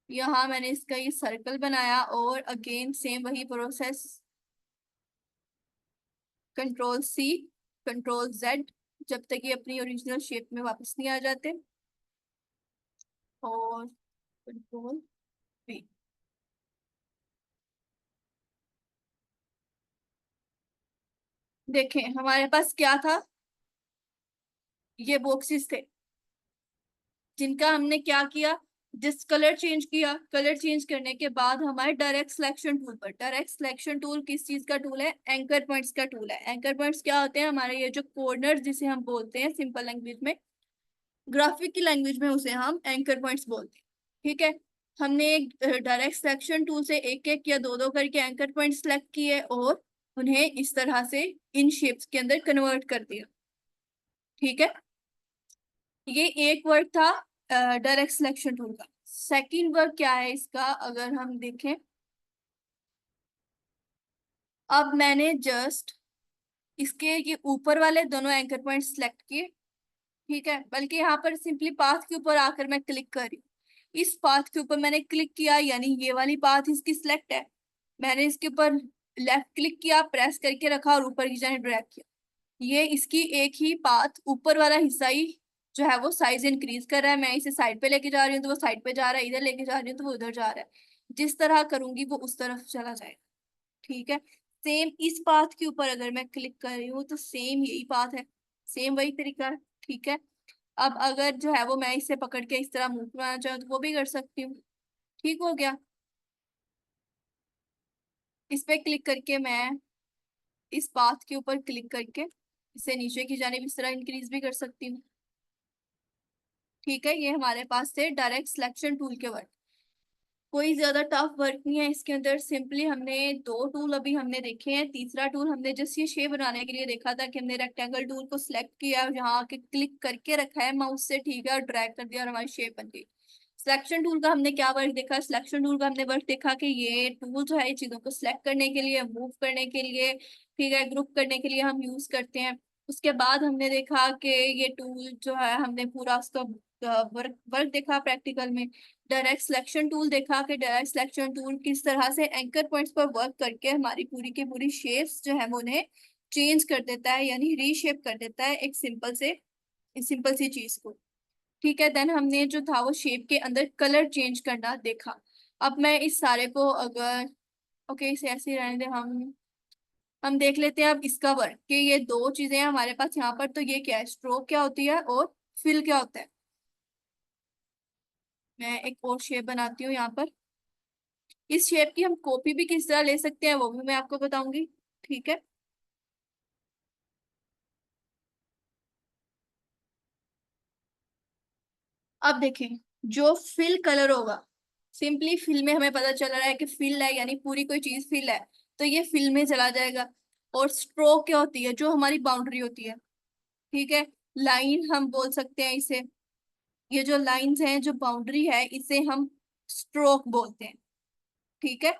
यहाँ मैंने इसका ये सर्कल बनाया और अगेन सेम वही process, control C control Z, जब तक ये अपनी ओरिजिनल शेप में वापस नहीं आ जाते, और कंट्रोल V। देखें हमारे पास क्या था, ये बॉक्सेस थे जिनका हमने क्या किया, जिस कलर चेंज किया, कलर चेंज करने के बाद हमारे डायरेक्ट सिलेक्शन टूल पर, डायरेक्ट सिलेक्शन टूल किस चीज का टूल है, एंकर पॉइंट्स का टूल है। एंकर पॉइंट्स क्या होते हैं, हमारे ये जो कॉर्नर जिसे हम बोलते हैं सिंपल लैंग्वेज में, ग्राफिक की लैंग्वेज में उसे हम एंकर पॉइंट्स बोलते हैं। ठीक है, हमने एक डायरेक्ट सिलेक्शन टूल से एक एक या दो दो करके एंकर पॉइंट सेलेक्ट किए और उन्हें इस तरह से इन शेप्स के अंदर कन्वर्ट कर दिया। ठीक है, ये एक वर्क था डायरेक्ट सिलेक्शन टूल का। सेकंड वर्क क्या है इसका, अगर हम देखें, अब मैंने जस्ट इसके ये ऊपर वाले दोनों एंकर पॉइंट सेलेक्ट किए। ठीक है, बल्कि यहाँ पर सिंपली पाथ के ऊपर आकर मैं क्लिक कर रही हूँ, इस पाथ के ऊपर मैंने क्लिक किया यानी ये वाली पाथ इसकी सिलेक्ट है, मैंने इसके ऊपर लेफ्ट क्लिक किया, प्रेस करके रखा और ऊपर की जाने ड्रैग किया, ये इसकी एक ही पाथ ऊपर वाला हिस्सा ही जो है वो साइज इंक्रीज कर रहा है। मैं इसे साइड पे लेके जा रही हूँ तो वो साइड पे जा रहा है, इधर लेके जा रही हूँ तो वो उधर जा रहा है, जिस तरह करूंगी वो उस तरफ चला जाएगा। ठीक है, सेम इस पाथ के ऊपर अगर मैं क्लिक कर रही हूँ तो सेम यही पाथ है, सेम वही तरीका है। ठीक है, अब अगर जो है वो मैं इसे पकड़ के इस तरह मूव करवाना चाहूँ तो वो भी कर सकती हूँ। ठीक हो गया, इस पे क्लिक करके मैं इस पाथ के ऊपर क्लिक करके इसे नीचे की जानिब इस तरह इंक्रीज भी कर सकती हूँ। ठीक है, ये हमारे पास थे डायरेक्ट सिलेक्शन टूल के वर्क, कोई ज्यादा टफ वर्क नहीं है इसके अंदर। सिंपली हमने दो टूल अभी हमने देखे हैं, तीसरा टूल हमने जस्ट ये शेप बनाने के लिए देखा था कि हमने रेक्टेंगल टूल को सिलेक्ट किया और यहाँ आके क्लिक करके रखा है माउस से, ठीक है, और ड्रैग कर दिया और हमारी शेप बन गई। सिलेक्शन टूल का हमने क्या वर्क देखा, सिलेक्शन टूल का हमने वर्क देखा कि ये टूल जो है चीजों को सिलेक्ट करने के लिए, मूव करने के लिए, ठीक है, ग्रुप करने के लिए हम यूज करते हैं। उसके बाद हमने देखा कि ये टूल जो है हमने पूरा उसका वर्क वर्क देखा प्रैक्टिकल में। डायरेक्ट सिलेक्शन टूल देखा कि डायरेक्ट सिलेक्शन टूल किस तरह से एंकर पॉइंट्स पर वर्क करके हमारी पूरी की पूरी शेप्स जो है वो उन्हें चेंज कर देता है यानी रीशेप कर देता है एक सिंपल सी चीज को। ठीक है, देन हमने जो था वो शेप के अंदर कलर चेंज करना देखा। अब मैं इस सारे को अगर ओके इसे ऐसे ही रहने दे, हम देख लेते हैं अब इसका वर्क कि ये दो चीजें हैं हमारे पास यहाँ पर, तो ये क्या है, स्ट्रोक क्या होती है और फिल क्या होता है। मैं एक और शेप बनाती हूँ यहाँ पर, इस शेप की हम कॉपी भी किस तरह ले सकते हैं वो भी मैं आपको बताऊंगी। ठीक है, अब देखें, जो फिल कलर होगा, सिंपली फिल में हमें पता चल रहा है कि फिल है यानी पूरी कोई चीज फिल है, तो ये फिल में चला जाएगा। और स्ट्रोक क्या होती है? जो हमारी बाउंड्री होती है, ठीक है, लाइन हम बोल सकते हैं इसे। ये जो लाइंस हैं, जो बाउंड्री है, इसे हम स्ट्रोक बोलते हैं, ठीक है।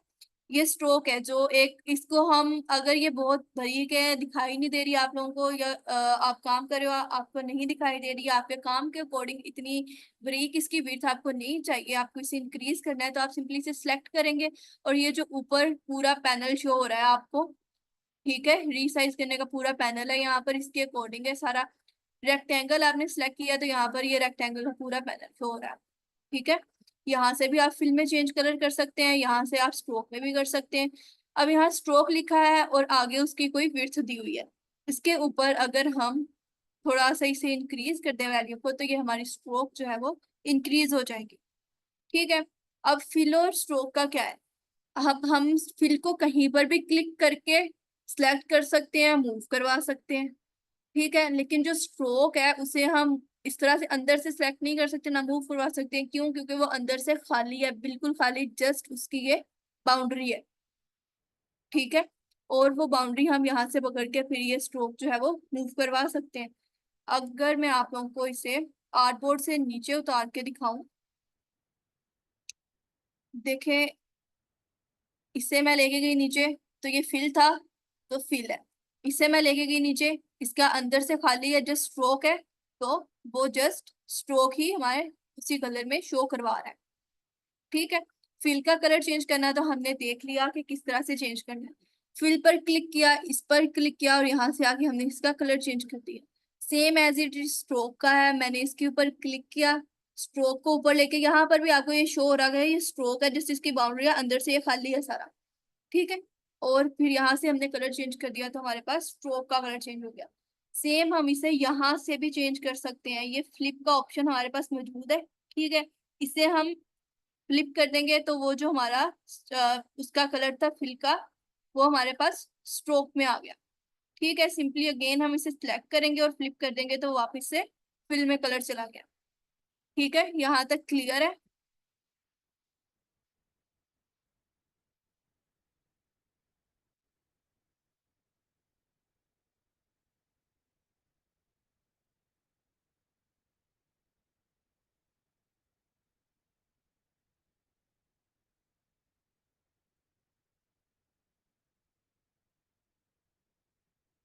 ये स्ट्रोक है जो एक, इसको हम, अगर ये बहुत बारीक है, दिखाई नहीं दे रही आप लोगों को, या आप काम कर रहे हो, आपको नहीं दिखाई दे रही है, आपके काम के अकॉर्डिंग इतनी बारीक इसकी विड्थ आपको नहीं चाहिए, आपको इसे इंक्रीज करना है, तो आप सिंपली इसे सिलेक्ट करेंगे। और ये जो ऊपर पूरा पैनल शो हो रहा है आपको, ठीक है, रीसाइज करने का पूरा पैनल है यहाँ पर, इसके अकॉर्डिंग है सारा। रेक्टेंगल आपने सिलेक्ट किया तो यहाँ पर ये रेक्टेंगल का पूरा पैनल शो हो रहा है, ठीक है। यहाँ से भी आप फिल में चेंज कलर कर सकते हैं, यहाँ से आप स्ट्रोक में भी कर सकते हैं। अब यहाँ स्ट्रोक लिखा है और आगे उसकी कोई विड्थ दी हुई है, इसके ऊपर अगर हम थोड़ा सा इसे इंक्रीज कर दें वैल्यू को, तो ये हमारी स्ट्रोक जो है वो इंक्रीज हो जाएगी, ठीक है। अब फिल और स्ट्रोक का क्या है? अब हम फिल को कहीं पर भी क्लिक करके सिलेक्ट कर सकते हैं, मूव करवा सकते हैं, ठीक है। लेकिन जो स्ट्रोक है उसे हम इस तरह से अंदर से सिलेक्ट नहीं कर सकते, ना मूव करवा सकते हैं। क्यों? क्योंकि वो अंदर से खाली है, बिल्कुल खाली, जस्ट उसकी ये बाउंड्री है, ठीक है। और वो बाउंड्री हम यहाँ से पकड़ के फिर ये स्ट्रोक जो है वो मूव करवा सकते हैं। अगर मैं आप लोगों को इसे आर्टबोर्ड से नीचे उतार के दिखाऊं, देखें, इसे मैं लेके गई नीचे तो ये फिल था, तो फिल है। इसे मैं लेके गई नीचे, इसका अंदर से खाली है, जस्ट स्ट्रोक है, तो वो जस्ट स्ट्रोक ही हमारे उसी कलर में शो करवा रहा है, ठीक है। फिल का कलर चेंज करना तो हमने देख लिया कि किस तरह से चेंज करना है। फिल पर क्लिक किया, इस पर क्लिक किया, और यहाँ से आके हमने इसका कलर चेंज कर दिया। Same as it is stroke का है, मैंने इसके ऊपर क्लिक किया, स्ट्रोक को ऊपर लेके, यहाँ पर भी आपको ये शो हो रहा है, ये स्ट्रोक है जिस इसकी बाउंड्री है, अंदर से ये खाली है सारा, ठीक है। और फिर यहाँ से हमने कलर चेंज कर दिया तो हमारे पास स्ट्रोक का कलर चेंज हो गया। सेम हम इसे यहाँ से भी चेंज कर सकते हैं, ये फ्लिप का ऑप्शन हमारे पास मौजूद है, ठीक है। इसे हम फ्लिप कर देंगे तो वो जो हमारा उसका कलर था फिल का, वो हमारे पास स्ट्रोक में आ गया, ठीक है। सिंपली अगेन हम इसे सिलेक्ट करेंगे और फ्लिप कर देंगे तो वापस से फिल में कलर चला गया, ठीक है। यहाँ तक क्लियर है?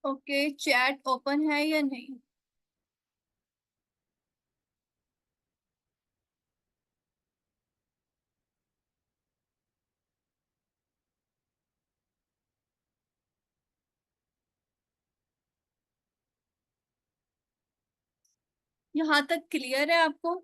ओके, चैट ओपन है या नहीं? यहाँ तक क्लियर है आपको?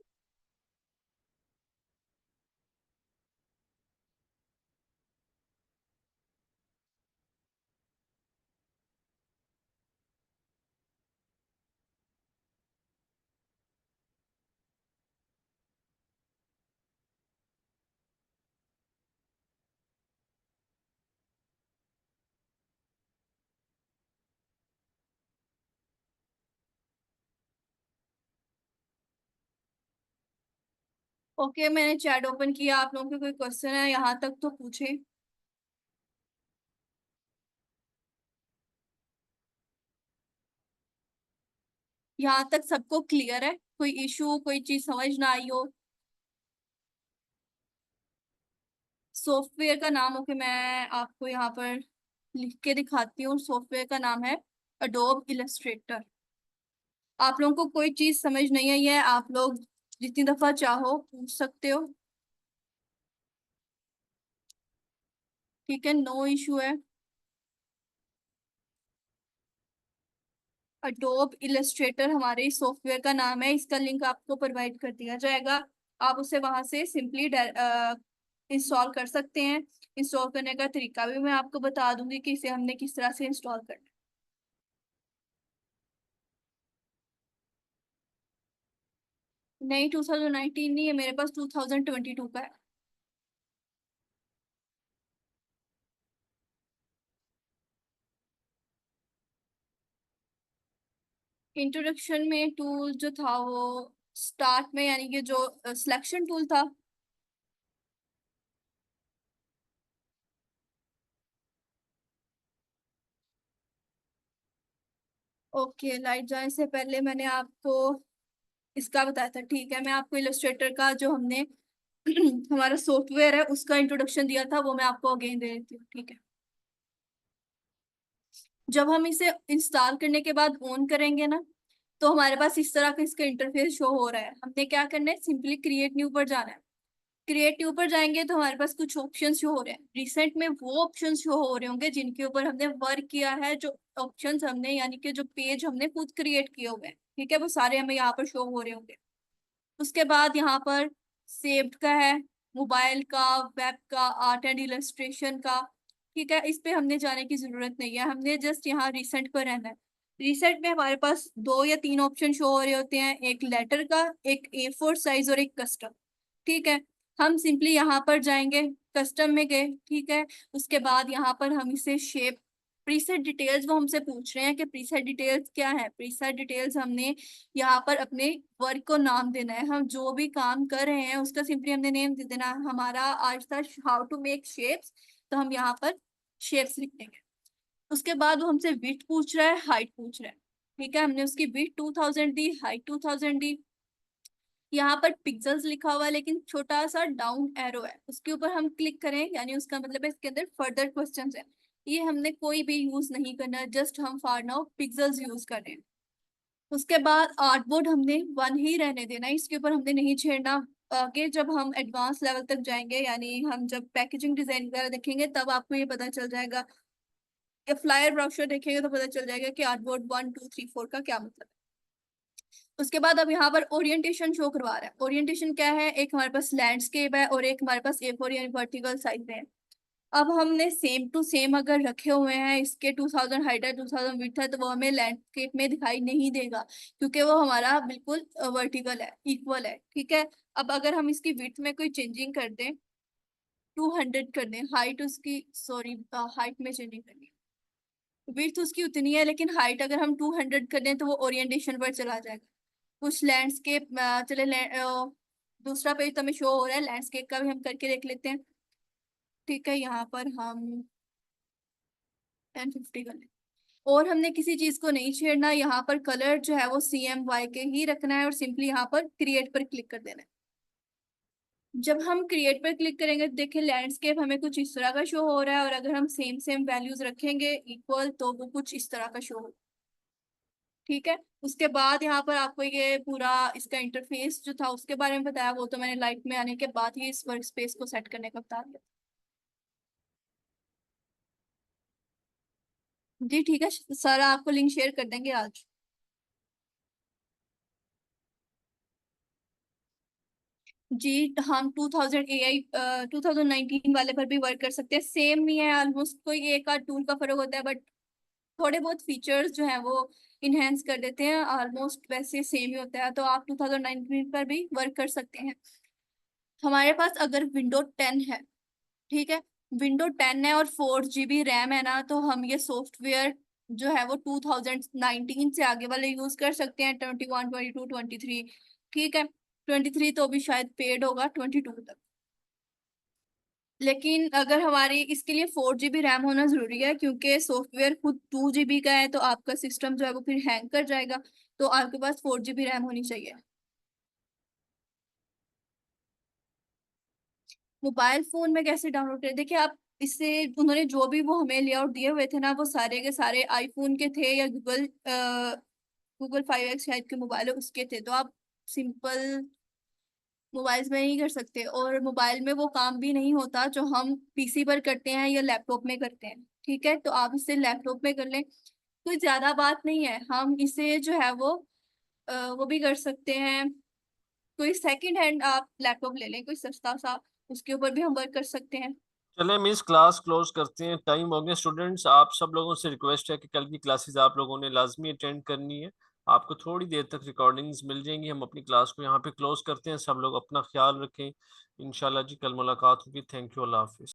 ओके, मैंने चैट ओपन किया, आप लोगों के कोई क्वेश्चन है यहाँ तक तो पूछे। यहाँ तक सबको क्लियर है? कोई इशू, कोई चीज समझ ना आई हो? सॉफ्टवेयर का नाम, ओके, मैं आपको यहाँ पर लिख के दिखाती हूँ। सॉफ्टवेयर का नाम है अडोब इलस्ट्रेटर। आप लोगों को कोई चीज समझ नहीं आई है, आप लोग जितनी दफा चाहो पूछ सकते हो, ठीक है, नो इशू है। अडोब इलस्ट्रेटर हमारे सॉफ्टवेयर का नाम है, इसका लिंक आपको प्रोवाइड कर दिया जाएगा, आप उसे वहां से सिंपली इंस्टॉल कर सकते हैं। इंस्टॉल करने का तरीका भी मैं आपको बता दूंगी कि इसे हमने किस तरह से इंस्टॉल करना है। नहीं, 2019 नहीं है मेरे पास, 2022 का है। इंट्रोडक्शन में टूल जो था वो स्टार्ट में यानी कि जो सिलेक्शन टूल था, ओके लाइट जाने से पहले मैंने आपको इसका बताया था, ठीक है। मैं आपको इलस्ट्रेटर का जो हमने हमारा सॉफ्टवेयर है उसका इंट्रोडक्शन दिया था, वो मैं आपको अगेन दे देती हूँ, ठीक है। जब हम इसे इंस्टॉल करने के बाद ऑन करेंगे ना, तो हमारे पास इस तरह का इसका इंटरफेस शो हो रहा है। हमने क्या करना है, सिंपली क्रिएट न्यू पर जाना है। क्रिएट न्यू पर जाएंगे तो हमारे पास कुछ ऑप्शन शो हो रहे हैं। रिसेंट में वो ऑप्शन शो हो रहे होंगे जिनके ऊपर हमने वर्क किया है, जो ऑप्शंस हमने यानी कि जो पेज हमने खुद क्रिएट किए हुए हैं, ठीक है, वो सारे हमें यहाँ पर शो हो रहे होंगे। उसके बाद यहाँ पर सेव्ड का है, मोबाइल का, वेब का, आर्ट एंड इलस्ट्रेशन का, ठीक है। इस पे हमने जाने की जरूरत नहीं है, हमने जस्ट यहाँ रिसेंट पर रहना है। रिसेंट में हमारे पास 2 या 3 ऑप्शन शो हो रहे होते हैं, एक लेटर का, एक A4 साइज और एक कस्टम, ठीक है। हम सिंपली यहाँ पर जाएंगे, कस्टम में गए, ठीक है। उसके बाद यहाँ पर हम इसे शेप, प्रीसेट डिटेल्स वो हमसे पूछ रहे हैं कि प्रीसेट डिटेल्स क्या है। प्रीसेट डिटेल्स हमने यहाँ पर अपने वर्क को नाम देना है। हम जो भी काम कर रहे हैं उसका सिंपली हमने नेम दे देना है। हमारा आज था हाउ टू मेक शेप्स, तो हम यहाँ पर शेप्स लिख देंगे। उसके बाद वो हमसे विड्थ पूछ रहा है, हाइट पूछ रहा है, ठीक है। हमने उसकी विड्थ 2000 दी, हाइट 2000 दी। यहाँ पर पिक्सेल्स लिखा हुआ है लेकिन छोटा सा डाउन एरो है, उसके ऊपर हम क्लिक करें यानी उसका मतलब है इसके अंदर फर्दर क्वेश्चंस है। ये हमने कोई भी यूज नहीं करना, जस्ट हम फॉर नाउ पिक्सेल्स यूज कर रहे हैं। उसके बाद आर्टबोर्ड हमने 1 ही रहने देना है, इसके ऊपर हमने नहीं छेड़ना। आगे जब हम एडवांस लेवल तक जाएंगे यानी हम जब पैकेजिंग डिजाइन वगैरह देखेंगे तब आपको ये पता चल जाएगा, या फ्लायर ब्रोशर देखेंगे तो पता चल जाएगा कि आर्टबोर्ड 1 2 3 4 का क्या मतलब है। उसके बाद अब यहाँ पर ओरिएंटेशन शो करवा रहा है। ओरिएंटेशन क्या है, एक हमारे पास लैंडस्केप है और एक हमारे पास A4 यानी वर्टिकल साइज में है। अब हमने सेम टू सेम अगर रखे हुए हैं, इसके 2000 हाइट है 2000 विड्थ है, तो वो हमें लैंडस्केप में दिखाई नहीं देगा क्योंकि वो हमारा बिल्कुल वर्टिकल है, इक्वल है, ठीक है। अब अगर हम इसकी विड्थ में कोई चेंजिंग कर दें, 200 कर दें, हाइट उसकी, सॉरी हाइट में चेंजिंग करनी है, विड्थ उसकी उतनी है लेकिन हाइट अगर हम 200 कर दें तो वो ओरिएंटेशन पर चला जाएगा। कुछ लैंडस्केप चले दूसरा पेज तो हमें शो हो रहा है, लैंडस्केप का भी हम करके देख लेते हैं, ठीक है। यहाँ पर हम 1050 कर लें और हमने किसी चीज को नहीं छेड़ना। यहाँ पर कलर जो है वो CMY के ही रखना है और सिंपली यहाँ पर क्रिएट पर क्लिक कर देना है। जब हम क्रिएट पर क्लिक करेंगे तो देखिए लैंडस्केप हमें कुछ इस तरह का शो हो रहा है, और अगर हम सेम सेम वैल्यूज रखेंगे इक्वल तो वो कुछ इस तरह का शो हो, ठीक है। उसके बाद यहाँ पर आपको ये पूरा इसका इंटरफेस जो था उसके बारे में बताया, वो तो मैंने लाइट में आने के बाद ही इस वर्क स्पेस को सेट करने का बता दिया। जी ठीक है, सारा आपको लिंक शेयर कर देंगे आज। जी हम 2000 AI 2019 वाले पर भी वर्क कर सकते हैं, सेम ही है ऑलमोस्ट, कोई एक आध टूल का फर्क होता है बट थोड़े बहुत फीचर्स जो है वो इनहेंस कर देते हैं, ऑलमोस्ट वैसे सेम ही होता है, तो आप 2019 पर भी वर्क कर सकते हैं। हमारे पास अगर विंडो 10 है, ठीक है, विंडो 10 है और 4 GB रैम है ना, तो हम ये सॉफ्टवेयर जो है वो 2019 से आगे वाले यूज कर सकते हैं, 21 22 23, ठीक है। 23 तो अभी शायद पेड होगा, 22 तक। लेकिन अगर हमारी इसके लिए 4 GB रैम होना जरूरी है क्योंकि सॉफ्टवेयर खुद 2 GB का है, तो आपका सिस्टम जो है वो फिर हैंग कर जाएगा, तो आपके पास 4 GB रैम होनी चाहिए। मोबाइल फोन में कैसे डाउनलोड करें, देखिए आप इससे, उन्होंने जो भी वो हमें लेआउट दिए हुए थे ना, वो सारे के सारे आईफोन के थे या गूगल 5X शायद के मोबाइल है उसके थे, तो आप सिंपल मोबाइल्स में नहीं कर सकते, और मोबाइल में वो काम भी नहीं होता जो हम PC पर करते हैं या लैपटॉप में करते हैं, ठीक है। तो आप इसे लैपटॉप में कर लें, कोई ज्यादा बात नहीं है। हम इसे जो है वो भी कर सकते हैं, कोई सेकंड हैंड आप लैपटॉप ले लें कोई सस्ता सा, उसके ऊपर भी हम वर्क कर सकते हैं। चले मिस, क्लास क्लोज करते हैं, टाइम हो गया। स्टूडेंट्स, आप सब लोगों से रिक्वेस्ट है कि कल की क्लासेस आप लोगों ने लाजमी अटेंड करनी है। आपको थोड़ी देर तक रिकॉर्डिंग्स मिल जाएंगी। हम अपनी क्लास को यहाँ पे क्लोज करते हैं। सब लोग अपना ख्याल रखें। इंशाल्लाह जी कल मुलाकात होगी। Thank you, Allah Hafiz.